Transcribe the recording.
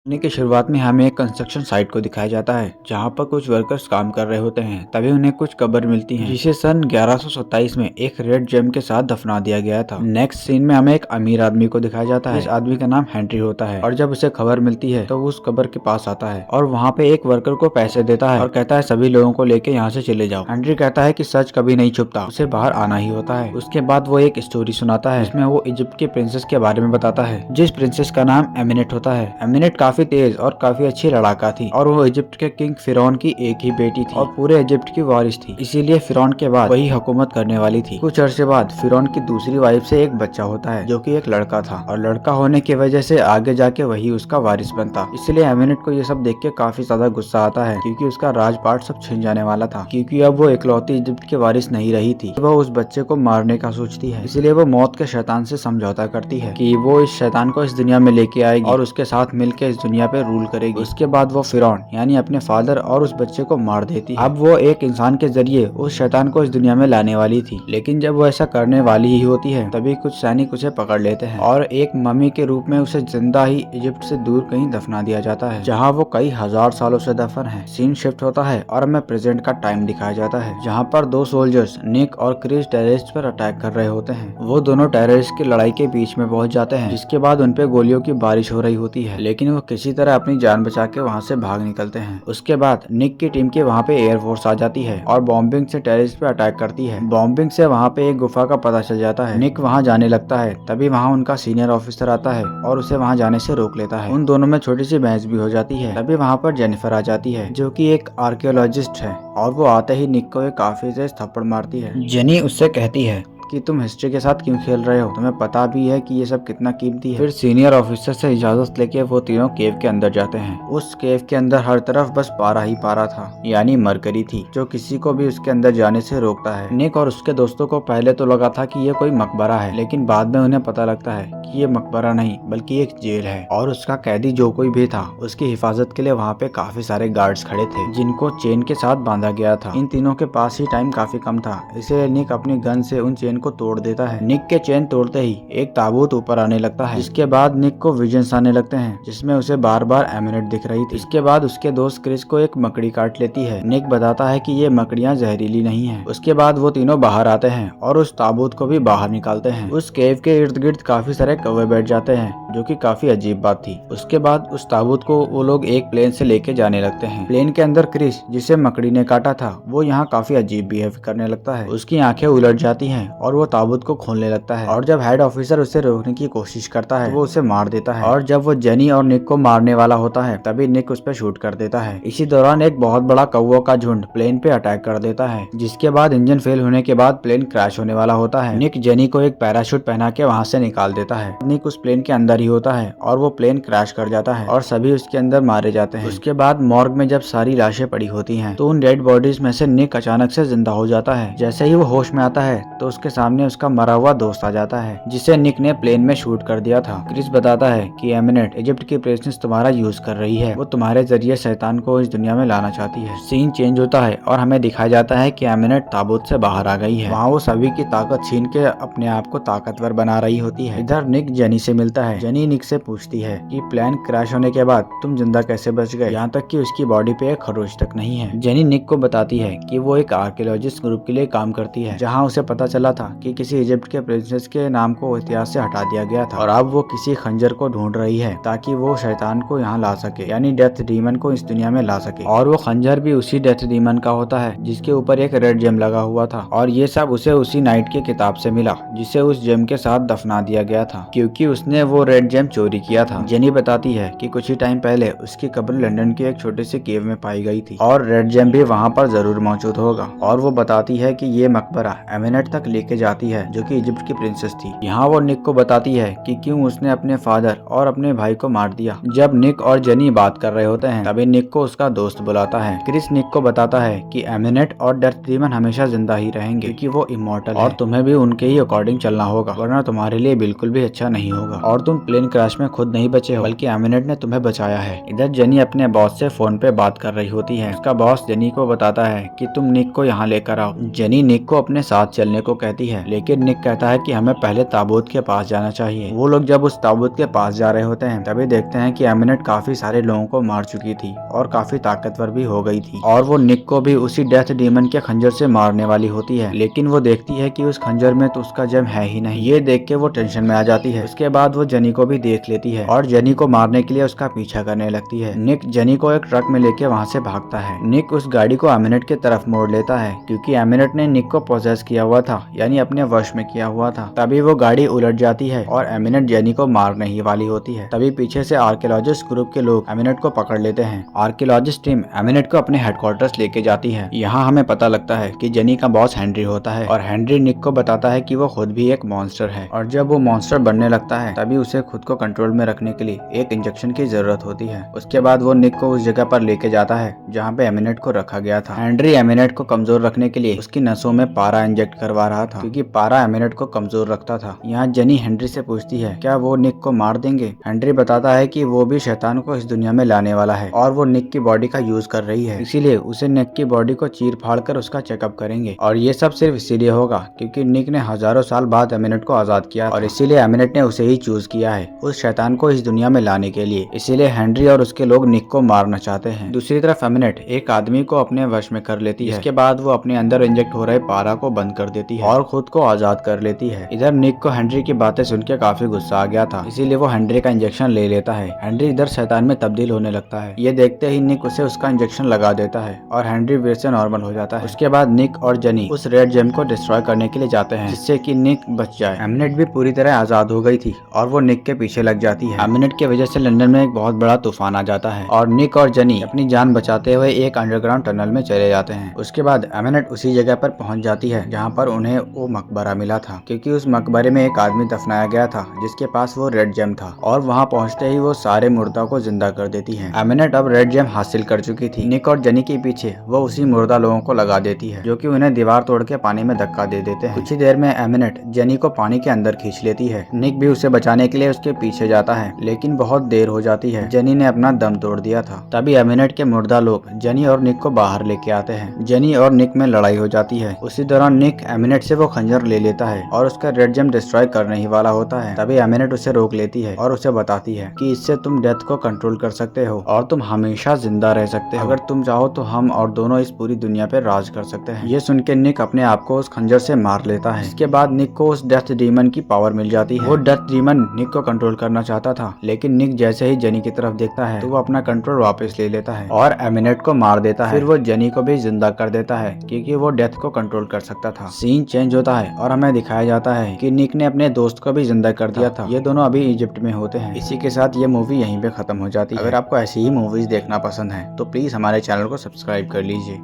कहानी की शुरुआत में हमें एक कंस्ट्रक्शन साइट को दिखाया जाता है जहां पर कुछ वर्कर्स काम कर रहे होते हैं। तभी उन्हें कुछ कब्र मिलती है जिसे सन 1127 में एक रेड जेम के साथ दफना दिया गया था। नेक्स्ट सीन में हमें एक अमीर आदमी को दिखाया जाता है। इस आदमी का नाम हेनरी होता है और जब उसे खबर मिलती है तो वो उस कब्र के पास आता है और वहाँ पे एक वर्कर को पैसे देता है और कहता है सभी लोगों को लेके यहाँ से चले जाओ। हेनरी कहता है कि सच कभी नहीं छुपता, उसे बाहर आना ही होता है। उसके बाद वो एक स्टोरी सुनाता है जिसमें वो इजिप्ट के प्रिंसेस के बारे में बताता है जिस प्रिंसेस का नाम एमिनेट होता है। एमिनेट काफी तेज और काफी अच्छी लड़ाका थी और वो इजिप्ट के किंग फिरौन की एक ही बेटी थी और पूरे इजिप्ट की वारिस थी, इसीलिए फिरौन के बाद वही हुकूमत करने वाली थी। कुछ अरसे बाद फिरौन की दूसरी वाइफ से एक बच्चा होता है जो कि एक लड़का था और लड़का होने की वजह से आगे जाके वही उसका वारिस बनता। इसलिए एमिनेट को ये सब देख के काफी ज्यादा गुस्सा आता है क्योंकि उसका राजपाट सब छिन जाने वाला था, क्योंकि अब वो इकलौती इजिप्ट के वारिस नहीं रही थी। वह उस बच्चे को मारने का सोचती है, इसलिए वो मौत के शैतान से समझौता करती है कि वो इस शैतान को इस दुनिया में लेके आएगी और उसके साथ मिलकर इस दुनिया पे रूल करेगी। उसके बाद वो फिरौन यानी अपने फादर और उस बच्चे को मार देती है। अब वो एक इंसान के जरिए उस शैतान को इस दुनिया में लाने वाली थी, लेकिन जब वो ऐसा करने वाली ही होती है तभी कुछ सैनिक उसे पकड़ लेते हैं और एक मम्मी के रूप में उसे जिंदा ही इजिप्ट से दूर कहीं दफना दिया जाता है जहाँ वो कई हजार सालों से दफन है। सीन शिफ्ट होता है और हमें प्रेजेंट का टाइम दिखाया जाता है जहाँ पर दो सोल्जर्स निक और क्रिस टेररिस्ट पर अटैक कर रहे होते हैं। वो दोनों टेररिस्ट की लड़ाई के बीच में पहुंच जाते हैं जिसके बाद उनपे गोलियों की बारिश हो रही होती है, लेकिन वो किसी तरह अपनी जान बचा के वहाँ से भाग निकलते हैं। उसके बाद निक की टीम के वहाँ पे एयरफोर्स आ जाती है और बॉम्बिंग से टेररिस्ट पे अटैक करती है। बॉम्बिंग से वहाँ पे एक गुफा का पता चल जाता है। निक वहाँ जाने लगता है, तभी वहाँ उनका सीनियर ऑफिसर आता है और उसे वहाँ जाने से रोक लेता है। उन दोनों में छोटी सी बहस भी हो जाती है। तभी वहाँ पर जेनिफर आ जाती है जो कि एक आर्कियोलॉजिस्ट है और वो आते ही निक को एक काफी तेज थप्पड़ मारती है। जेनी उससे कहती है कि तुम हिस्ट्री के साथ क्यों खेल रहे हो, तुम्हें पता भी है कि ये सब कितना कीमती है। फिर सीनियर ऑफिसर से इजाजत लेके वो तीनों केव के अंदर जाते हैं। उस केव के अंदर हर तरफ बस पारा ही पारा था, यानी मरकरी थी जो किसी को भी उसके अंदर जाने से रोकता है। निक और उसके दोस्तों को पहले तो लगा था कि ये कोई मकबरा है, लेकिन बाद में उन्हें पता लगता है कि ये मकबरा नहीं बल्कि एक जेल है और उसका कैदी जो कोई भी था उसकी हिफाजत के लिए वहाँ पे काफी सारे गार्ड्स खड़े थे जिनको चेन के साथ बांधा गया था। इन तीनों के पास ही टाइम काफी कम था, इसलिए निक अपनी गन से उन चेन को तोड़ देता है। निक के चेन तोड़ते ही एक ताबूत ऊपर आने लगता है, जिसके बाद निक को विजन्स आने लगते हैं जिसमें उसे बार बार एमिनेट दिख रही थी। इसके बाद उसके दोस्त क्रिस को एक मकड़ी काट लेती है। निक बताता है कि ये मकड़ियाँ जहरीली नहीं है। उसके बाद वो तीनों बाहर आते हैं और उस ताबूत को भी बाहर निकालते हैं। उस केव के इर्द गिर्द काफी सारे कौवे बैठ जाते हैं जो कि काफी अजीब बात थी। उसके बाद उस ताबूत को वो लोग एक प्लेन से लेके जाने लगते हैं। प्लेन के अंदर क्रिस जिसे मकड़ी ने काटा था वो यहाँ काफी अजीब बिहेव करने लगता है। उसकी आंखें उलट जाती हैं और वो ताबूत को खोलने लगता है और जब हेड ऑफिसर उसे रोकने की कोशिश करता है तो वो उसे मार देता है और जब वो जेनी और निक को मारने वाला होता है तभी निक उस पर शूट कर देता है। इसी दौरान एक बहुत बड़ा कौवों का झुंड प्लेन पे अटैक कर देता है, जिसके बाद इंजन फेल होने के बाद प्लेन क्रैश होने वाला होता है। निक जेनी को एक पैराशूट पहना के वहाँ से निकाल देता है। निक उस प्लेन के अंदर ही होता है और वो प्लेन क्रैश कर जाता है और सभी उसके अंदर मारे जाते हैं। उसके बाद मॉर्ग में जब सारी लाशें पड़ी होती हैं तो उन डेड बॉडीज में से निक अचानक से जिंदा हो जाता है। जैसे ही वो होश में आता है तो उसके सामने उसका मरा हुआ दोस्त आ जाता है जिसे निक ने प्लेन में शूट कर दिया था। क्रिस बताता है कि एमिनेट इजिप्ट की प्रिंसेस तुम्हारा यूज कर रही है, वो तुम्हारे जरिए शैतान को इस दुनिया में लाना चाहती है। सीन चेंज होता है और हमें दिखाया जाता है कि एमिनेट ताबूत से बाहर आ गई है। वहाँ वो सभी की ताकत छीन के अपने आप को ताकतवर बना रही होती है। इधर निक जेनी से मिलता है। जेनी निक से पूछती है कि प्लेन क्रैश होने के बाद तुम जिंदा कैसे बच गए, यहाँ तक कि उसकी बॉडी पे एक खरोच तक नहीं है। जेनी निक को बताती है कि वो एक आर्कियोलॉजिस्ट ग्रुप के लिए काम करती है जहाँ उसे पता चला था कि किसी इजिप्ट के प्रिंसेस के नाम को इतिहास से हटा दिया गया था और अब वो किसी खंजर को ढूंढ रही है ताकि वो शैतान को यहाँ ला सके, यानी डेथ डीमन को इस दुनिया में ला सके। और वो खंजर भी उसी डेथ डीमन का होता है जिसके ऊपर एक रेड जेम लगा हुआ था और ये सब उसे उसी नाइट की किताब से मिला जिसे उस जेम के साथ दफना दिया गया था क्योंकि उसने वो रेड जेम चोरी किया था। जेनी बताती है कि कुछ ही टाइम पहले उसकी कब्र लंदन की एक छोटे से केव में पाई गई थी और रेड जेम भी वहाँ पर जरूर मौजूद होगा। और वो बताती है कि ये मकबरा एमिनेट तक लेके जाती है जो कि इजिप्ट की प्रिंसेस थी। यहाँ वो निक को बताती है कि क्यों उसने अपने फादर और अपने भाई को मार दिया। जब निक और जेनी बात कर रहे होते हैं तभी निक को उसका दोस्त बुलाता है। क्रिस निक को बताता है कि एमिनेट और डेथ डीमन हमेशा जिंदा ही रहेंगे क्योंकि वो इमॉर्टल और तुम्हें भी उनके ही अकॉर्डिंग चलना होगा वरना तुम्हारे लिए बिल्कुल भी अच्छा नहीं होगा और तुम प्लेन क्रैश में खुद नहीं बचे हो बल्कि एमिनेट ने तुम्हें बचाया है। इधर जेनी अपने बॉस से फोन पे बात कर रही होती है। उसका बॉस जेनी को बताता है कि तुम निक को यहाँ लेकर आओ। जेनी निक को अपने साथ चलने को कहती कहती है, लेकिन निक कहता है कि हमें पहले ताबूत के पास जाना चाहिए। वो लोग जब उस ताबूत के पास जा रहे होते हैं तभी देखते हैं कि एमिनेट काफी सारे लोगों को मार चुकी थी और काफी ताकतवर भी हो गई थी और वो निक को भी उसी डेथ डीमन के खंजर से मारने वाली होती है, लेकिन वो देखती है कि उस खंजर में तो उसका जेम है ही नहीं। ये देख के वो टेंशन में आ जाती है। उसके बाद वो जनी को भी देख लेती है और जनी को मारने के लिए उसका पीछा करने लगती है। निक जनी को एक ट्रक में लेके वहाँ से भागता है। निक उस गाड़ी को एमिनेट की तरफ मोड़ लेता है क्योंकि एमिनेट ने निक को पोजेस किया हुआ था, यानी अपने वश में किया हुआ था। तभी वो गाड़ी उलट जाती है और एमिनेट जेनी को मारने ही वाली होती है। तभी पीछे से आर्कियोलॉजिस्ट ग्रुप के लोग एमिनेट को पकड़ लेते हैं। आर्कियोलॉजिस्ट टीम एमिनेट को अपने हेडक्वार्टर्स लेके जाती है। यहाँ हमें पता लगता है कि जेनी का बॉस हेनरी होता है और हेनरी निक को बताता है कि वो खुद भी एक मॉन्स्टर है और जब वो मॉन्स्टर बनने लगता है तभी उसे खुद को कंट्रोल में रखने के लिए एक इंजेक्शन की जरूरत होती है। उसके बाद वो निक को उस जगह पर लेके जाता है जहाँ पे एमिनेट को रखा गया था। हेनरी एमिनेट को कमजोर रखने के लिए उसकी नसों में पारा इंजेक्ट करवा रहा था क्योंकि पारा एमिनेट को कमजोर रखता था। यहाँ जेनी हेनरी से पूछती है क्या वो निक को मार देंगे। हेनरी बताता है कि वो भी शैतान को इस दुनिया में लाने वाला है और वो निक की बॉडी का यूज कर रही है, इसीलिए उसे निक की बॉडी को चीर फाड़ कर उसका चेकअप करेंगे और ये सब सिर्फ इसीलिए होगा क्योंकि निक ने हजारों साल बाद एमिनेट को आजाद किया और इसीलिए एमिनेट ने उसे ही चूज किया है उस शैतान को इस दुनिया में लाने के लिए। इसीलिए हेनरी और उसके लोग निक को मारना चाहते हैं। दूसरी तरफ एमिनेट एक आदमी को अपने वश में कर लेती है। इसके बाद वो अपने अंदर इंजेक्ट हो रहे पारा को बंद कर देती है और खुद को आजाद कर लेती है। इधर निक को हेनरी की बातें सुन के काफी गुस्सा आ गया था, इसीलिए वो हेनरी का इंजेक्शन ले लेता है। हेनरी इधर शैतान में तब्दील होने लगता है। ये देखते ही निक उसे उसका इंजेक्शन लगा देता है और हेनरी फिर से नॉर्मल हो जाता है। उसके बाद निक और जेनी उस रेड जेम को डिस्ट्रॉय करने के लिए जाते हैं जिससे कि निक बच जाए। एमिनेट भी पूरी तरह आजाद हो गई थी और वो निक के पीछे लग जाती है। एमिनेट की वजह से लंदन में एक बहुत बड़ा तूफान आ जाता है और निक और जेनी अपनी जान बचाते हुए एक अंडरग्राउंड टनल में चले जाते हैं। उसके बाद एमिनेट उसी जगह पर पहुंच जाती है जहां पर उन्हें वो मकबरा मिला था क्योंकि उस मकबरे में एक आदमी दफनाया गया था जिसके पास वो रेड जेम था और वहां पहुंचते ही वो सारे मुर्दा को जिंदा कर देती है। एमिनेट अब रेड जेम हासिल कर चुकी थी। निक और जेनी के पीछे वो उसी मुर्दा लोगों को लगा देती है जो कि उन्हें दीवार तोड़ के पानी में धक्का दे देते हैं। कुछ ही देर में एमिनेट जेनी को पानी के अंदर खींच लेती है। निक भी उसे बचाने के लिए उसके पीछे जाता है लेकिन बहुत देर हो जाती है। जेनी ने अपना दम तोड़ दिया था। तभी एमिनेट के मुर्दा लोग जेनी और निक को बाहर लेके आते हैं। जेनी और निक में लड़ाई हो जाती है। उसी दौरान निक एमिनेट से वो खंजर ले लेता है और उसका रेड जेम डिस्ट्रॉय करने ही वाला होता है। तभी एमिनेट उसे रोक लेती है और उसे बताती है कि इससे तुम डेथ को कंट्रोल कर सकते हो और तुम हमेशा जिंदा रह सकते हो। अगर तुम चाहो तो हम और दोनों इस पूरी दुनिया पे राज कर सकते हैं। ये सुन के निक अपने आप को उस खंजर से मार लेता है। इसके बाद निक को उस डेथ डीमन की पावर मिल जाती है। वो डेथ डीमन निक को कंट्रोल करना चाहता था लेकिन निक जैसे ही जेनी की तरफ देखता है तो वो अपना कंट्रोल वापस ले लेता है और एमिनेट को मार देता है। फिर वो जेनी को भी जिंदा कर देता है क्योंकि वो डेथ को कंट्रोल कर सकता था। सीन चेंज होता है और हमें दिखाया जाता है कि निक ने अपने दोस्त को भी जिंदा कर दिया था। ये दोनों अभी इजिप्ट में होते हैं। इसी के साथ ये मूवी यहीं पे खत्म हो जाती है। अगर आपको ऐसी ही मूवीज देखना पसंद है तो प्लीज हमारे चैनल को सब्सक्राइब कर लीजिए।